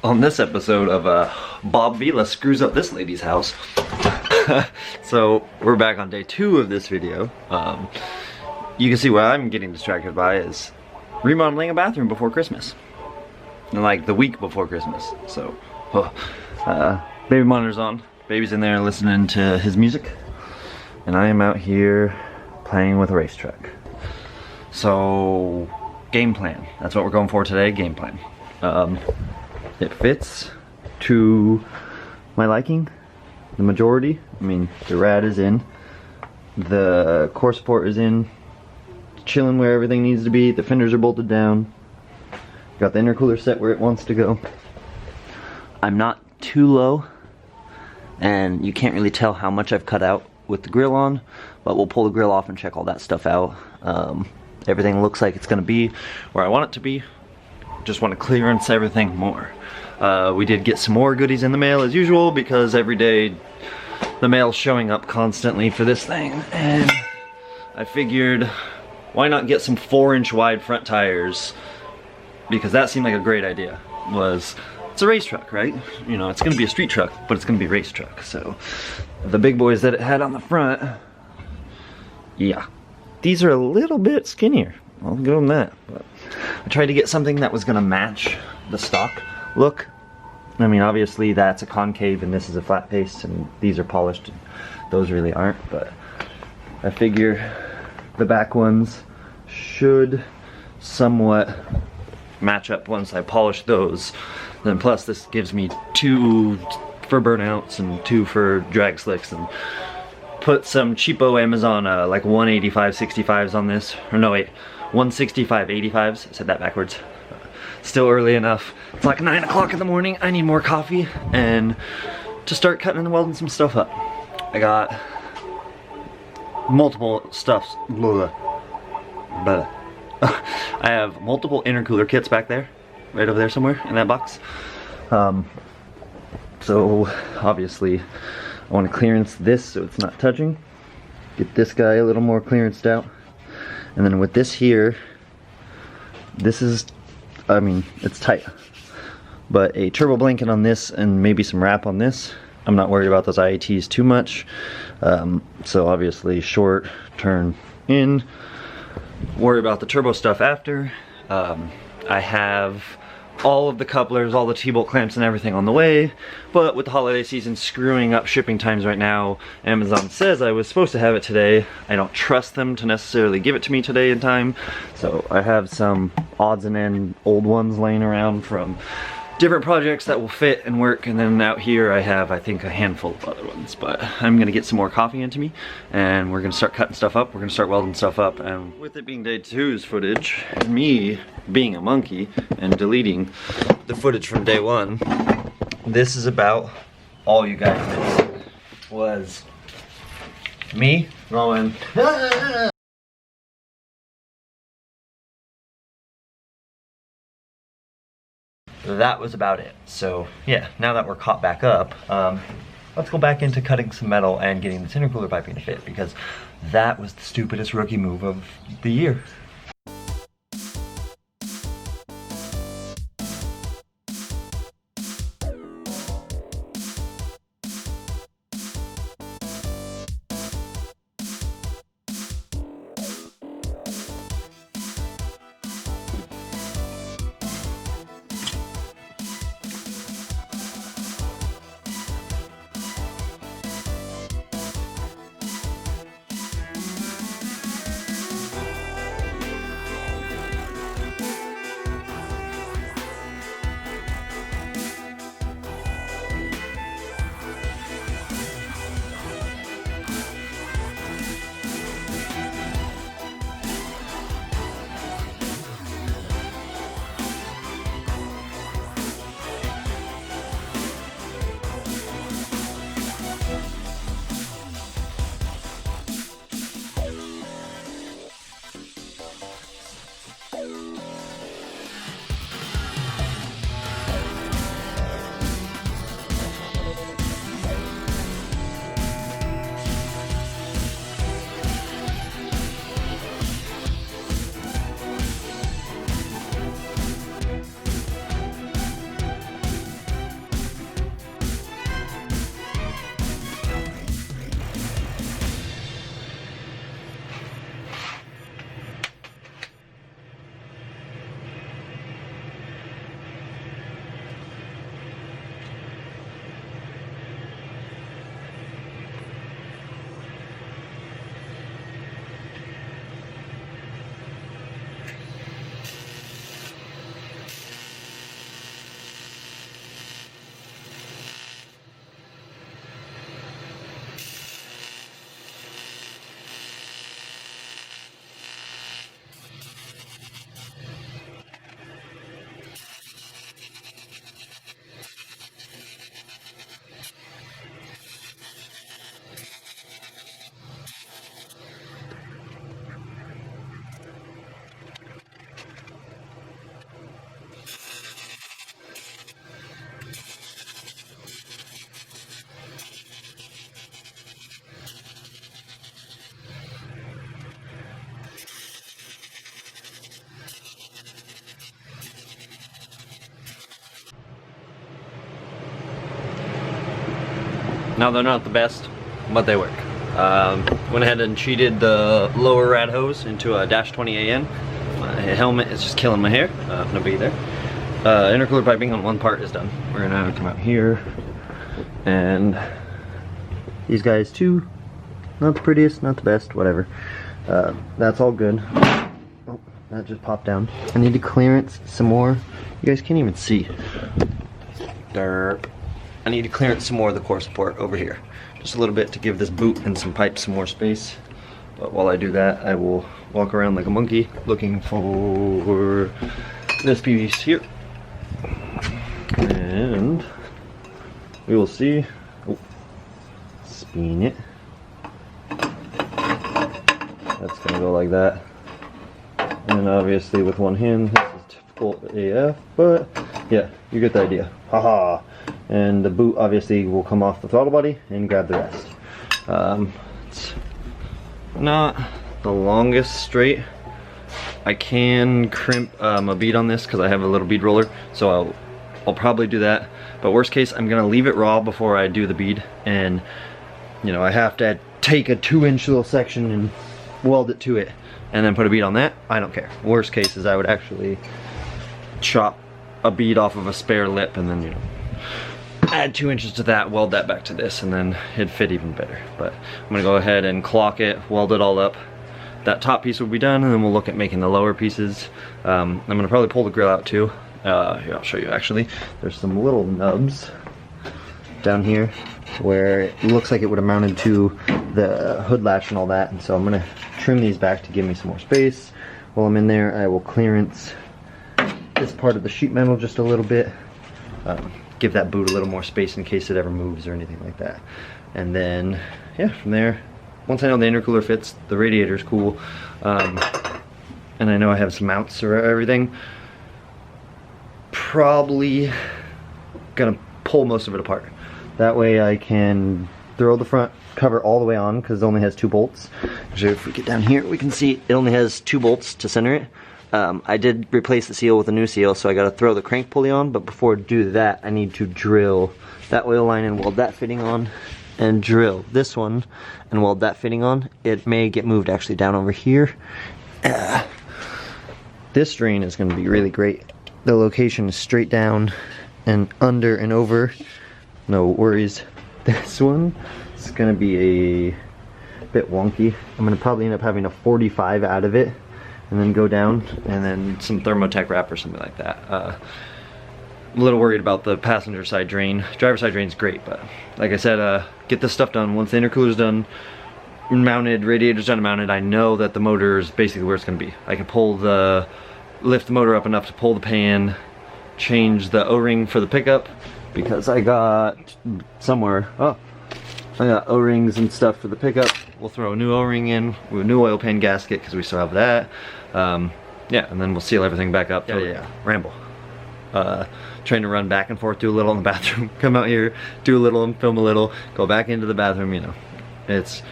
on this episode of Bob Vila Screws Up This Lady's House. So we're back on day 2 of this video. You can see what I'm getting distracted by is remodeling a bathroom before Christmas. And like the week before Christmas. So, baby monitor's on. Baby's in there listening to his music. And I am out here playing with a racetrack. So, game plan. That's what we're going for today, game plan. It fits to my liking, the majority. I mean, the rad is in, the core support is in, chilling where everything needs to be, the fenders are bolted down, got the intercooler set where it wants to go. I'm not too low, and you can't really tell how much I've cut out with the grill on, but we'll pull the grill off and check all that stuff out. Everything looks like it's gonna be where I want it to be. Just want to clearance everything more. We did get some more goodies in the mail as usual because every day the mail's showing up constantly for this thing, and I figured why not get some 4-inch wide front tires, because that seemed like a great idea. It's a race truck, right? You know, it's gonna be a street truck, but it's gonna be a race truck. So the big boys that it had on the front, yeah, these are a little bit skinnier. I'll give them that. But I tried to get something that was gonna match the stock look. I mean, obviously that's a concave and this is a flat paste, and these are polished and those really aren't, but I figure the back ones should somewhat match up once I polish those. Then plus this gives me 2 for burnouts and 2 for drag slicks, and put some cheapo Amazon like 185 65s on this, or no wait, 165 85s. I said that backwards. Still early enough. It's like 9 o'clock in the morning. I need more coffee and to start cutting and welding some stuff up. I got multiple stuffs. Blah, blah. I have multiple intercooler kits back there, right over there somewhere in that box. So obviously I want to clearance this so it's not touching. Get this guy a little more clearanced out. And then with this here, this is, I mean, it's tight. But a turbo blanket on this and maybe some wrap on this. I'm not worried about those IATs too much. So obviously short, turn in. Worry about the turbo stuff after. I have all of the couplers, all the T-bolt clamps and everything on the way, but with the holiday season screwing up shipping times right now, Amazon says I was supposed to have it today. I don't trust them to necessarily give it to me today in time, so I have some odds and end old ones laying around from different projects that will fit and work, and then out here I have, I think, a handful of other ones. But I'm gonna get some more coffee into me and we're gonna start cutting stuff up, we're gonna start welding stuff up, and with it being day 2's footage, and me being a monkey and deleting the footage from day 1, this is about all you guys missed. Was me going that was about it. So yeah, now that we're caught back up, let's go back into cutting some metal and getting this intercooler piping to fit, because that was the stupidest rookie move of the year. Now they're not the best, but they work. Went ahead and cheated the lower rad hose into a -20 AN. My helmet is just killing my hair. No biggie there. Intercooler piping on one part is done. We're gonna come out here, and these guys too. Not the prettiest, not the best, whatever. That's all good. Oh, that just popped down. I need to clearance some more. You guys can't even see. Derp. I need to clearance some more of the core support over here. Just a little bit to give this boot and some pipes some more space. But while I do that, I will walk around like a monkey looking for this piece here. And we will see. Oh, spin it. That's gonna go like that. And obviously with one hand, this is typical AF, but yeah, you get the idea. Haha. And the boot obviously will come off the throttle body and grab the rest. It's not the longest straight. I can crimp a bead on this because I have a little bead roller, so I'll probably do that. But worst case, I'm gonna leave it raw before I do the bead, and you know, I have to take a 2-inch little section and weld it to it and then put a bead on that. I don't care. Worst case is I would actually chop a bead off of a spare lip and then, you know, add 2 inches to that, weld that back to this, and then it'd fit even better. But I'm gonna go ahead and clock it, weld it all up. That top piece will be done, and then we'll look at making the lower pieces. I'm gonna probably pull the grill out too. Here, I'll show you actually. There's some little nubs down here where it looks like it would have mounted to the hood latch and all that, and so I'm gonna trim these back to give me some more space. While I'm in there, I will clearance this part of the sheet metal just a little bit. Give that boot a little more space in case it ever moves or anything like that. And then, yeah, from there, once I know the intercooler fits, the radiator's cool, and I know I have some mounts or everything, probably gonna pull most of it apart. That way I can throw the front cover all the way on because it only has 2 bolts. Actually, if we get down here, we can see it only has 2 bolts to center it. I did replace the seal with a new seal, so I gotta throw the crank pulley on, but before I do that, I need to drill that oil line and weld that fitting on, and drill this one and weld that fitting on. It may get moved actually down over here. This drain is gonna be really great. The location is straight down and under and over. No worries. This one is gonna be a bit wonky. I'm gonna probably end up having a 45 out of it, and then go down, and then some Thermotech wrap or something like that. I'm a little worried about the passenger side drain. Driver side drain's great, but like I said, get this stuff done. Once the intercooler's done, mounted, radiator's done and mounted, I know that the motor is basically where it's gonna be. I can lift the motor up enough to pull the pan, change the O-ring for the pickup, because I got somewhere, I got O-rings and stuff for the pickup. We'll throw a new O-ring in with a new oil pan gasket because we still have that. Yeah, and then we'll seal everything back up. Yeah, ramble. Trying to run back and forth, do a little in the bathroom, come out here, do a little and film a little, go back into the bathroom, you know. It's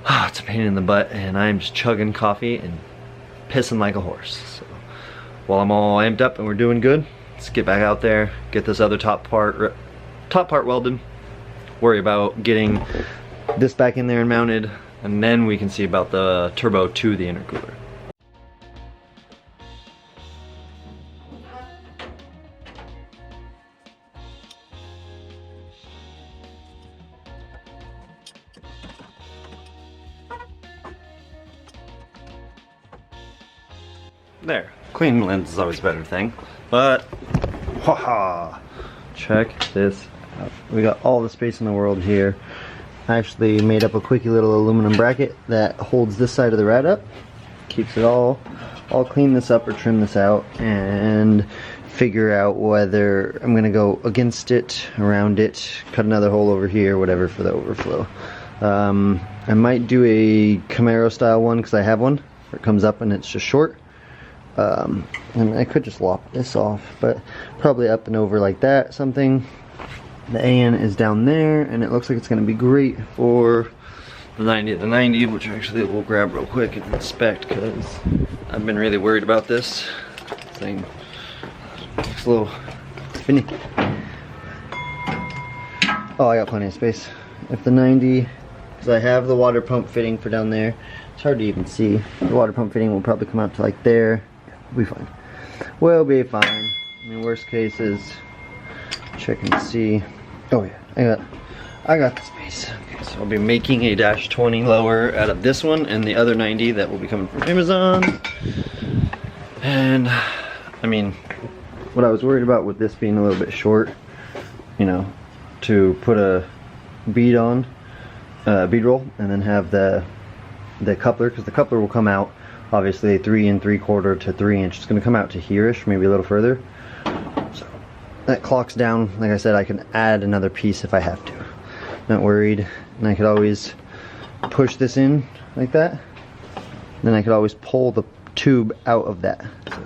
a pain in the butt, and I'm just chugging coffee and pissing like a horse. So while I'm all amped up and we're doing good, let's get back out there, get this other top part welded, worry about getting this back in there and mounted, and then we can see about the turbo to the intercooler. There, clean lens is always a better thing, but haha, check this out. We got all the space in the world here. I actually made up a quickie little aluminum bracket that holds this side of the rad up, keeps it all. I'll clean this up or trim this out and figure out whether I'm gonna go against it, around it, cut another hole over here, whatever for the overflow. I might do a Camaro style one because I have one where it comes up and it's just short. And I could just lop this off, but probably up and over like that, something. The AN is down there, and it looks like it's going to be great for the 90, which actually we'll grab real quick and inspect, because I've been really worried about this thing. It's a little spinny. Oh, I got plenty of space. if the 90, because I have the water pump fitting for down there. It's hard to even see. The water pump fitting will probably come out to like there. We'll be fine. We'll be fine. I mean, worst case is check and see. Oh yeah, I got the space. Okay, so I'll be making a dash 20 lower out of this one and the other 90 that will be coming from Amazon. And I mean, what I was worried about with this being a little bit short, you know, to put a bead on, bead roll, and then have the coupler, because the coupler will come out obviously 3 3/4 to 3 inch. It's going to come out to here-ish, maybe a little further. So that clocks down. Like I said, I can add another piece if I have to. Not worried. And I could always push this in like that. Then I could always pull the tube out of that. So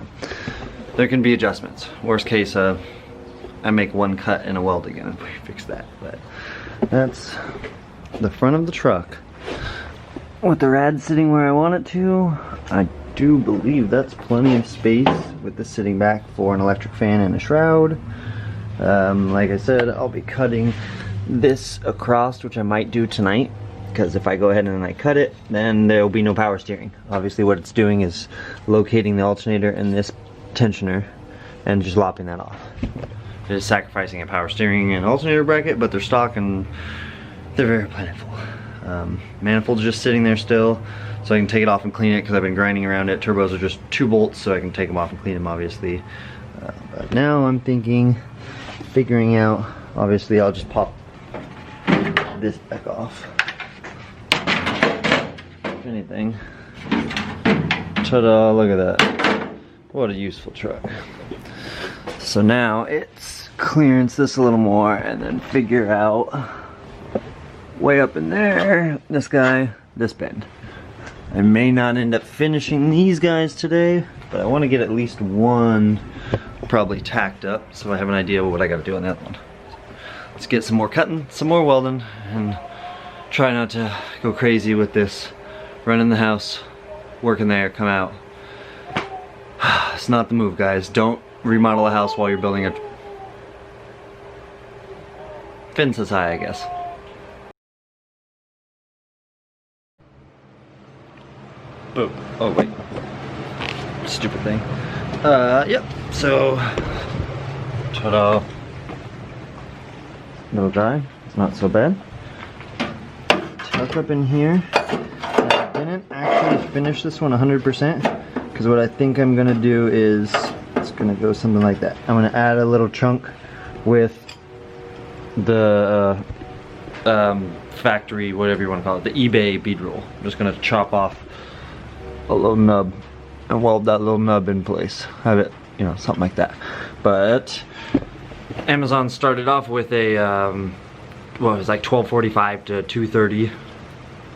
there can be adjustments. Worst case, I make one cut and a weld again and fix that. But that's the front of the truck. With the rad sitting where I want it to, I do believe that's plenty of space with this sitting back for an electric fan and a shroud. Like I said, I'll be cutting this across, which I might do tonight, because if I go ahead and I cut it, then there will be no power steering. Obviously what it's doing is locating the alternator and this tensioner and just lopping that off. It is sacrificing a power steering and alternator bracket, but they're stock and they're very plentiful. Manifold's just sitting there still, so I can take it off and clean it because I've been grinding around it. Turbos are just 2 bolts, so I can take them off and clean them, obviously. But now I'm figuring out, obviously I'll just pop this back off. If anything. Ta-da, look at that. What a useful truck. So now it's clearance this a little more and then figure out way up in there, this guy, this bend. I may not end up finishing these guys today, but I want to get at least one probably tacked up so I have an idea of what I got to do on that one. Let's get some more cutting, some more welding, and try not to go crazy with this. Running the house, working there, come out. It's not the move, guys. Don't remodel a house while you're building a fence as high, I guess. Boom. Oh wait. Stupid thing. Yep. So, ta-da. Little dry. It's not so bad. Tuck up in here. I didn't actually finish this one 100% because what I think I'm gonna do is it's gonna go something like that. I'm gonna add a little chunk with the factory, whatever you want to call it, the eBay bead roll. I'm just gonna chop off a little nub and weld that little nub in place. Have it, you know, something like that. But Amazon started off with a well, it was like 12:45 to 2:30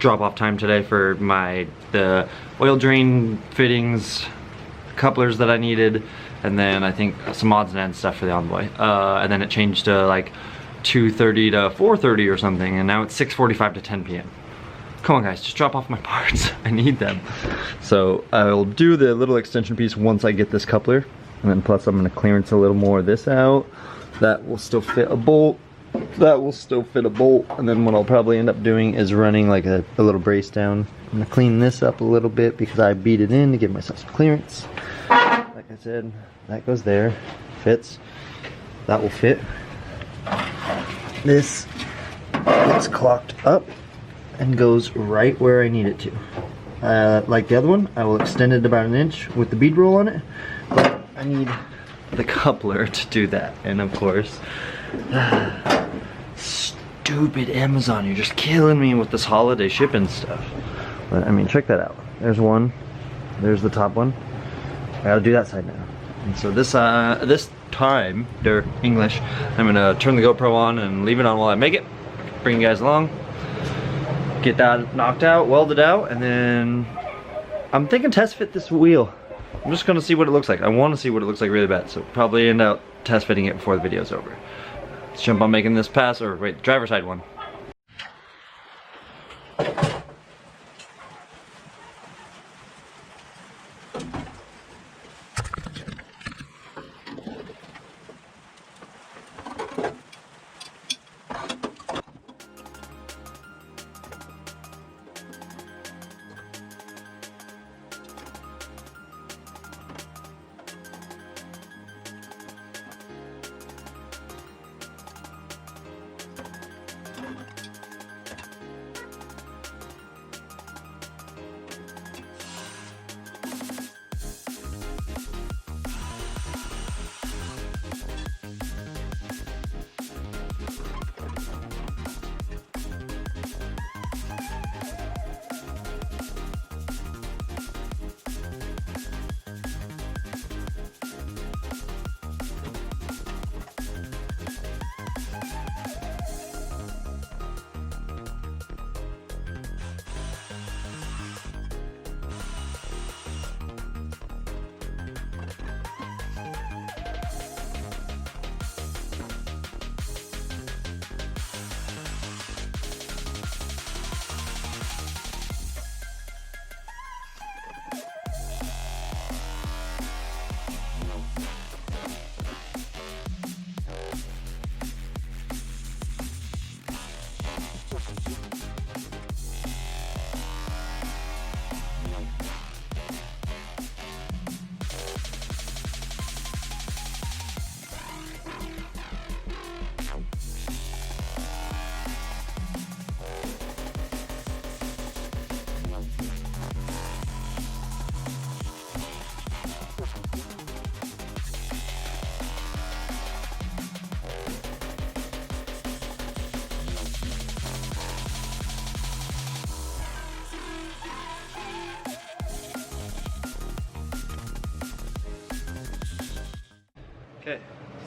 drop off time today for the oil drain fittings, couplers that I needed, and then I think some odds and ends stuff for the Envoy. And then it changed to like 2:30 to 4:30 or something, and now it's 6:45 to 10 p.m. Come on guys, just drop off my parts. I need them. So I'll do the little extension piece once I get this coupler, and then plus I'm gonna clearance a little more of this out. That will still fit a bolt. That will still fit a bolt, and then what I'll probably end up doing is running like a little brace down. I'm gonna clean this up a little bit because I beat it in to give myself some clearance. Like I said, that goes there, fits. That will fit. This gets clocked up and goes right where I need it to. Like the other one, I will extend it about 1 inch with the bead roll on it, but I need the coupler to do that. And of course, stupid Amazon, you're just killing me with this holiday shipping stuff. But I mean, check that out. There's one, there's the top one. I gotta do that side now. And so this time, they're English, I'm gonna turn the GoPro on and leave it on while I make it. Bring you guys along. Get that knocked out, welded out, and then I'm thinking test fit this wheel. I'm just gonna see what it looks like. I wanna see what it looks like really bad, so probably end up test fitting it before the video's over. Let's jump on making this pass, or wait, driver's side one.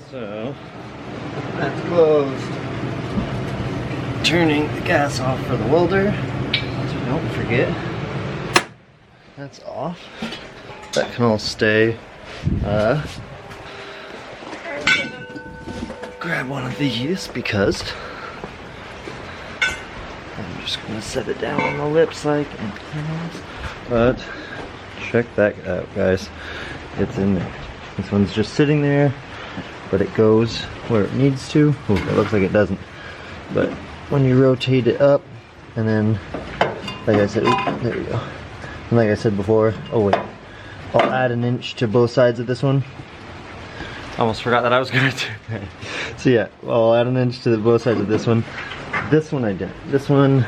So, that's closed. Turning the gas off for the welder, so don't forget. That's off. That can all stay. Grab one of these because I'm just gonna set it down on the lips like antennas. But check that out, guys. It's in there. This one's just sitting there, but it goes where it needs to. Ooh, it looks like it doesn't. But when you rotate it up, and then, like I said, there we go. And like I said before, oh wait, I'll add an inch to both sides of this one. Almost forgot that I was gonna do that. So yeah, I'll add an inch to both sides of this one. This one I didn't. This one,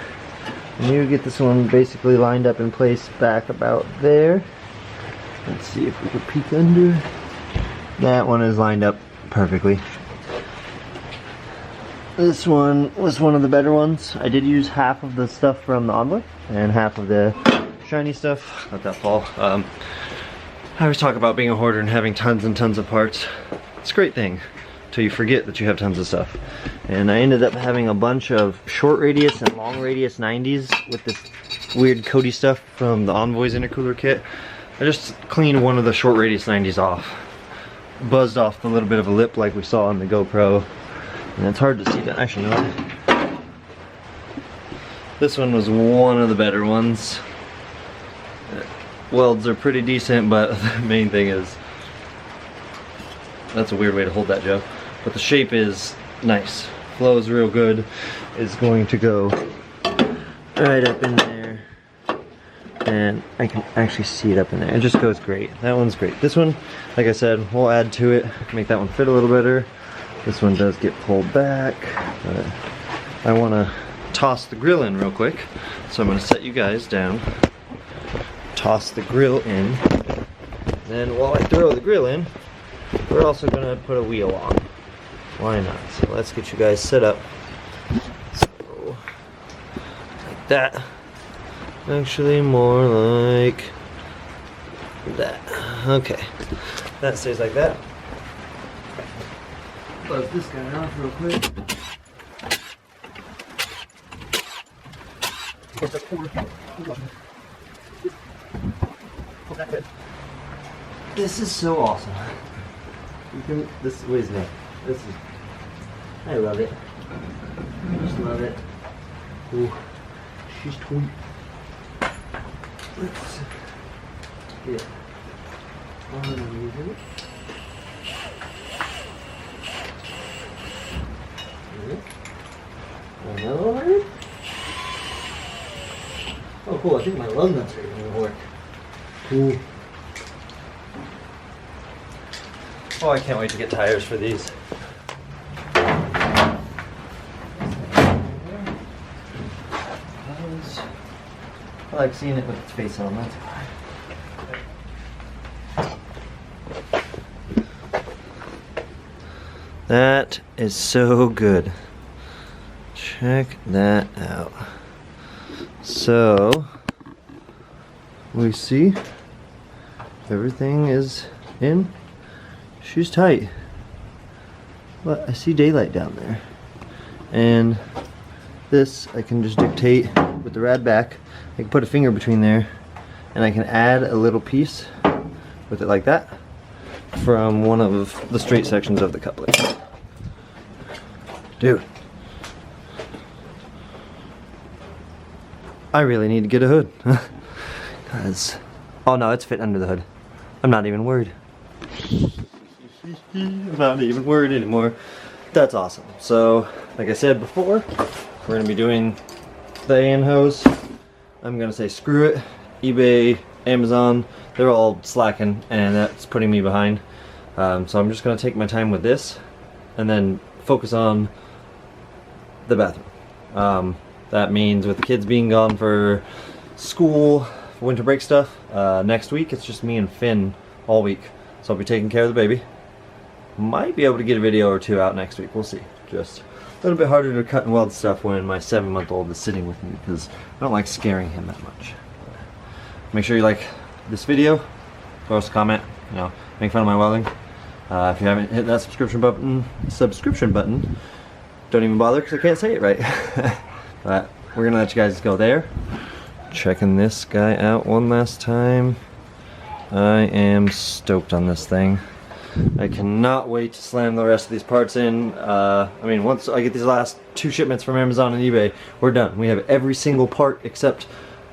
when you get this one basically lined up in place back about there. Let's see if we can peek under. That one is lined up perfectly. This one was one of the better ones. I did use half of the stuff from the Envoy and half of the shiny stuff. Let that fall. I always talk about being a hoarder and having tons and tons of parts. It's a great thing until you forget that you have tons of stuff. And I ended up having a bunch of short radius and long radius 90s with this weird Cody stuff from the Envoy's intercooler kit. I just cleaned one of the short radius 90s off. Buzzed off the little bit of a lip like we saw on the GoPro. And it's hard to see that. Actually, no. This one was one of the better ones. Welds are pretty decent, but the main thing is, that's a weird way to hold that, Joe. But the shape is nice. Flows real good. It's going to go right up in there. And I can actually see it up in there. It just goes great. That one's great. This one, like I said, we'll add to it, make that one fit a little better. This one does get pulled back, but I want to toss the grill in real quick. So I'm going to set you guys down, toss the grill in. Then while I throw the grill in, we're also going to put a wheel on. Why not? So let's get you guys set up. So, like that. Actually, more like that. Okay. That stays like that. Close this guy off real quick. This is so awesome. You can. This weighs me. This is. I love it. I just love it. Ooh, she's tweet. Let's get on. Another one? Oh cool, I think my lug nuts are going to work. Cool. Oh, I can't wait to get tires for these. I like seeing it with its face on, that's why. That is so good. Check that out. So, we see everything is in. She's tight. But I see daylight down there. And this I can just dictate with the rad back. I can put a finger between there and I can add a little piece with it like that from one of the straight sections of the coupling. Dude, I really need to get a hood. Cause, oh no, it's fit under the hood. I'm not even worried. I'm not even worried anymore. That's awesome. So, like I said before, we're gonna be doing the AN hose. I'm gonna say screw it. eBay, Amazon, they're all slacking and that's putting me behind. So I'm just gonna take my time with this and then focus on the bathroom. That means with the kids being gone for school, for winter break stuff, next week it's just me and Finn all week. So I'll be taking care of the baby. Might be able to get a video or two out next week, we'll see. Just a little bit harder to cut and weld stuff when my 7-month-old is sitting with me because I don't like scaring him that much. Make sure you like this video, throw us a comment, you know, make fun of my welding. If you haven't hit that subscription button, don't even bother because I can't say it right. But we're gonna let you guys go there. Checking this guy out one last time. I am stoked on this thing. I cannot wait to slam the rest of these parts in. I mean, once I get these last 2 shipments from Amazon and eBay, we're done. We have every single part except,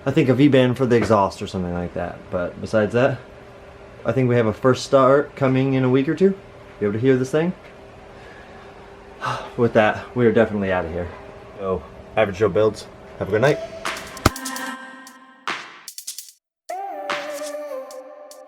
I think, a V-band for the exhaust or something like that. But besides that, I think we have a first start coming in a week or 2. Be able to hear this thing. With that, we are definitely out of here. So, Average Joe Builds. Have a good night.